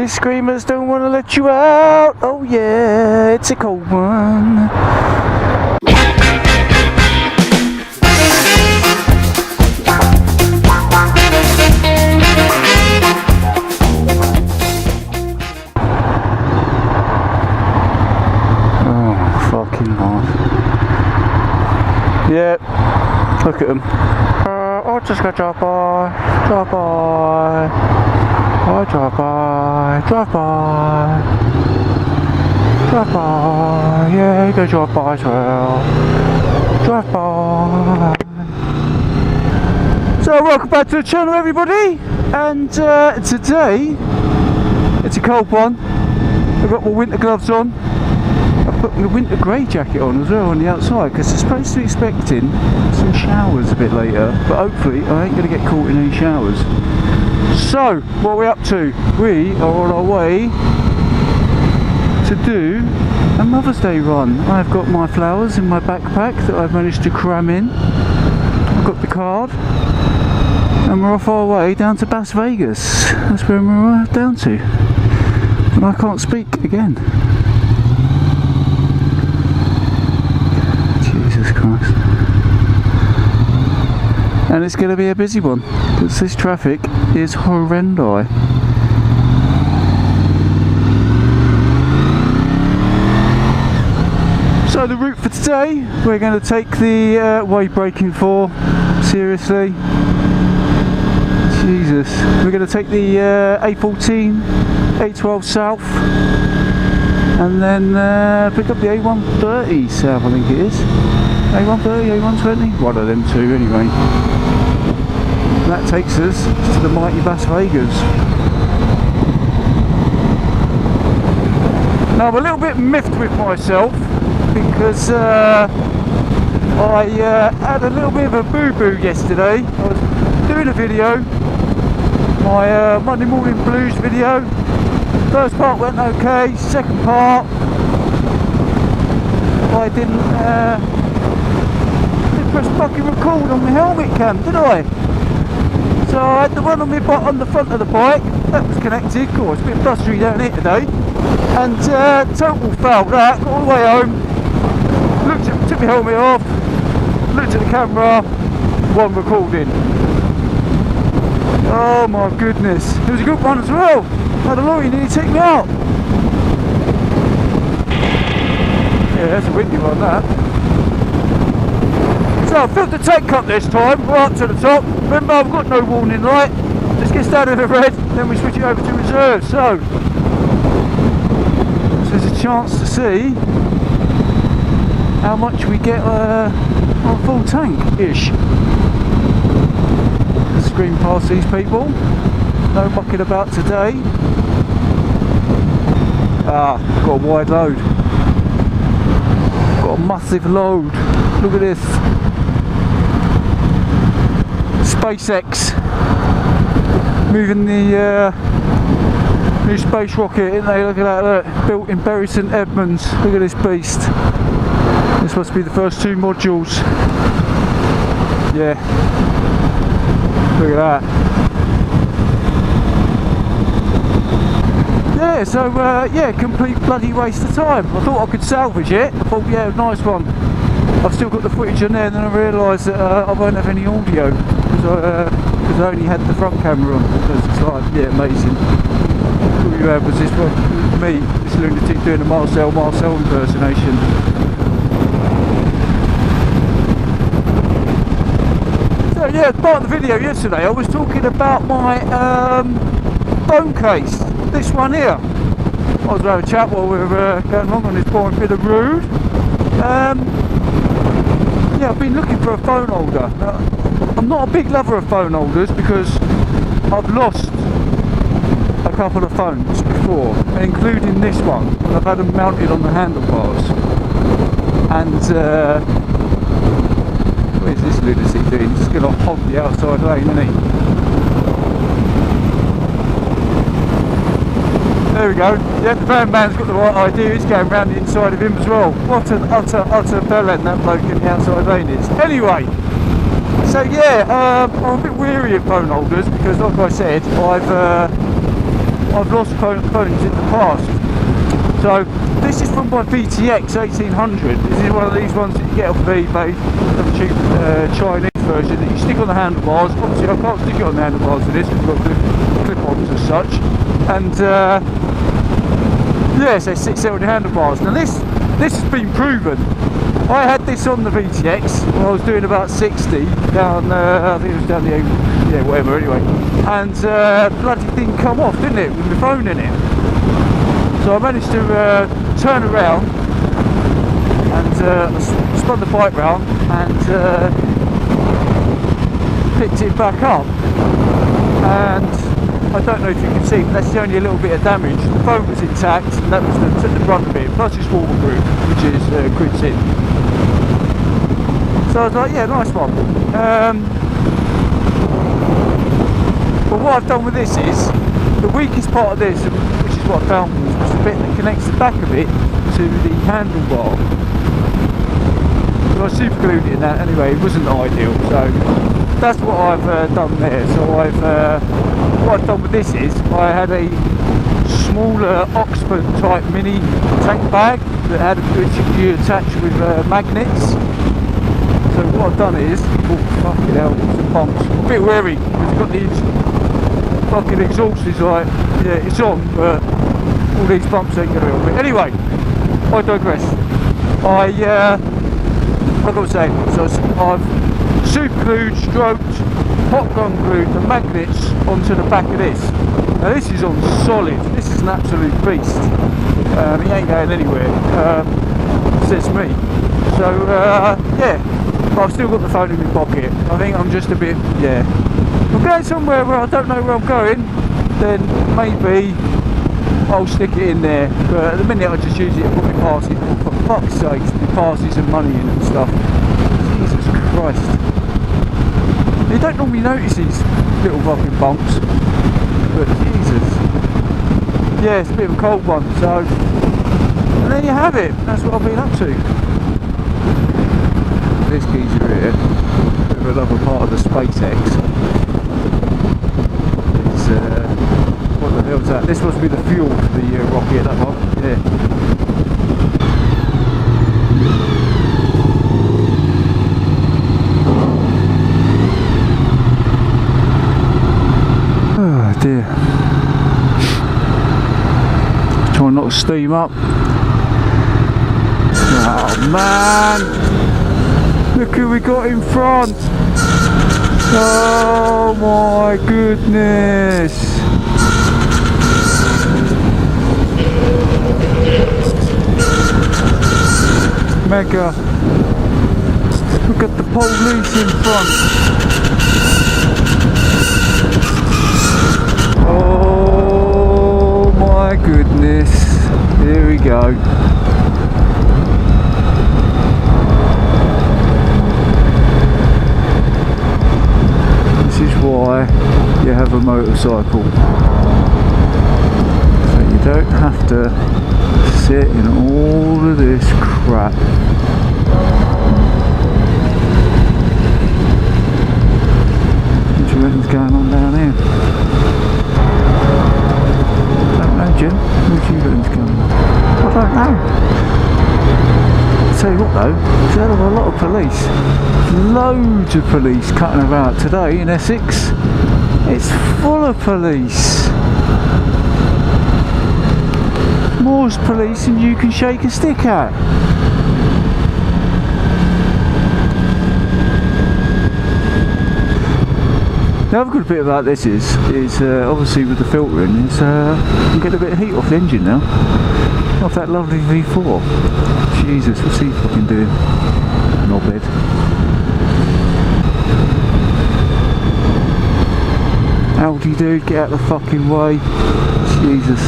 These screamers don't want to let you out. Oh yeah, it's a cold one. Oh, fucking life. Yeah, look at them. Oh, just go drive by. Drive by. Oh, drive by. Drive by. Drive by. Yeah, go drive by as well. Drive by. So, welcome back to the channel, everybody. And today, it's a cold one. I've got my winter gloves on. I've put my winter grey jacket on as well on the outside because it's supposed to be expecting some showers a bit later, but hopefully I ain't going to get caught in any showers. So, what are we up to? We are on our way to do a Mother's Day run. I've got my flowers in my backpack that I've managed to cram in. I've got the card. And we're off our way down to Las Vegas. That's where we're down to. And I can't speak again. Jesus Christ. And it's going to be a busy one because this traffic is horrendous. So the route for today, we're going to take the wave breaking for. Seriously. Jesus. We're going to take the A14, A12 south. And then pick up the A130 south, I think it is. A130, A120, one of them two anyway. And that takes us to the mighty Las Vegas. Now I'm a little bit miffed with myself because I had a little bit of a boo-boo yesterday. I was doing a video, my Monday Morning Blues video. First part went okay, second part I didn't press fucking record on the helmet cam, did I? So I had the one on the front of the bike, that was connected. Of course, a bit blustery down here today. And total failed that, got all the way home, took my helmet off, looked at the camera, one recording. Oh my goodness, it was a good one as well. Had a lorry nearly take me out. Yeah, that's a windy one, that. So I filled the tank up this time, right up to the top. Remember, I've got no warning light. Just gets down to the red, then we switch it over to reserve. So there's a chance to see how much we get on full tank-ish. Scream past these people. No mucking about today. Ah, got a wide load. Got a massive load. Look at this. SpaceX moving the new space rocket, isn't they? Look at that, look. Built in Bury St Edmunds. Look at this beast. This must be the first two modules. Yeah. Look at that. Yeah, so yeah, complete bloody waste of time. I thought I could salvage it. I thought, yeah, nice one. I've still got the footage on there, and then I realised that I won't have any audio because I only had the front camera on. Because it's like, yeah, amazing. All you had was this one, me, this lunatic doing a Marcel impersonation. So yeah, as part of the video yesterday, I was talking about my phone case. This one here. I was going to have a chat while we were going along on this boring bit of road. Yeah, I've been looking for a phone holder. I'm not a big lover of phone holders because I've lost a couple of phones before, including this one, when I've had them mounted on the handlebars. And what is this lunacy doing? He's just going to hog the outside lane, isn't he? There we go. Yeah, the van man's got the right idea. He's going round the inside of him as well. What an utter bellend that bloke in the outside lane is. Anyway, so yeah, I'm a bit weary of phone holders because, like I said, I've lost ponies in the past. So this is from my VTX 1800. This is one of these ones that you get off of eBay, a cheap Chinese version that you stick on the handlebars. Obviously I can't stick it on the handlebars with this, we've got clip-ons as such. And yeah, so it sits there on the handlebars. Now this has been proven. I had this on the VTX when I was doing about 60 down, I think it was down the, yeah, whatever, anyway. And bloody thing come off, didn't it, with the phone in it. So I managed to turn around and spun the bike round and picked it back up. And I don't know if you can see, but that's only a little bit of damage. The phone was intact, and that was took the brunt of it. Plus it's waterproof, which is grids in. So I was like, yeah, nice one. But what I've done with this is, the weakest part of this, which is what I found, was the bit that connects the back of it to the handlebar. So I super glued it in that anyway, it wasn't ideal. So that's what I've done there. So what I've done with this is, I had a smaller Oxford type mini tank bag that had which you attach with magnets. So what I've done is, oh fucking hell, some bumps. I'm a bit wary because you've got these fucking exhaust is like, yeah, it's on, but all these bumps ain't gonna help it. Anyway, I digress. Like I was saying, so I've super glued, stroked, hot gun glued the magnets onto the back of this. Now this is on solid, this is an absolute beast. It ain't going anywhere, says me. So yeah, but I've still got the phone in my pocket. I think I'm just a bit, yeah. If I'm going somewhere where I don't know where I'm going, then maybe I'll stick it in there. But at the minute I just use it to put my passes, for fuck's sake, my passes and money in and stuff. Jesus Christ. You don't normally notice these little fucking bumps, but Jesus. Yeah, it's a bit of a cold one, so. And there you have it, that's what I've been up to. This geezer here, bit of another part of the SpaceX. It's, what the hell's that? This must be the fuel for the rocket, that one, yeah. Oh dear. Try and not steam up. Oh man! Look who we got in front! Oh my goodness! Mega! Look at the police in front! Oh my goodness! Here we go! Why you have a motorcycle, so you don't have to sit in all of this crap. What do you reckon's going on down here? I don't know, Jim. What do you reckon's going on? I don't know. I'll tell you what though, there's a hell of a lot of police. Loads of police cutting about today in Essex. It's full of police. More police than you can shake a stick at. The other good bit about this is obviously with the filtering, is you can get a bit of heat off the engine now. Off that lovely V4. Jesus, what's he fucking doing? Knobhead. Audi dude, get out of the fucking way. Jesus.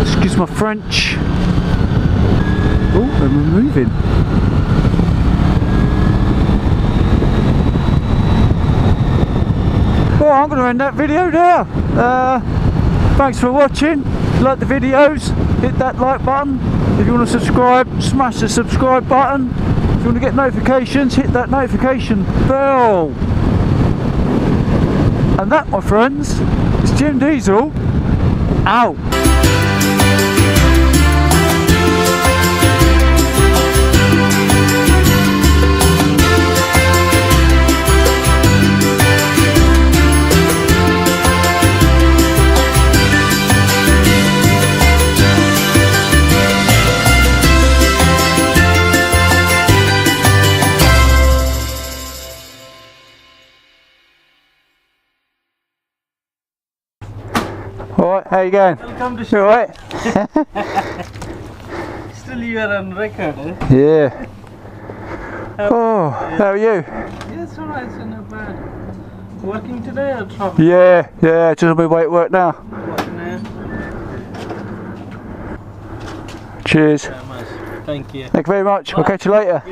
Excuse my French. Oh, and we're moving. Well, I'm going to end that video there. Thanks for watching. Like the videos, hit that like button. If you want to subscribe, smash the subscribe button. If you want to get notifications, hit that notification bell. And that, my friends, is Jim Diesel Ow! Alright, how you going? Welcome to You show. alright? Still you are on record, eh? Yeah. Oh, how are you? Yes, alright, so not bad. Working today or traveling? Yeah, just on my way to work now. Cheers. Very much. Thank you. Thank you very much. We'll catch you later.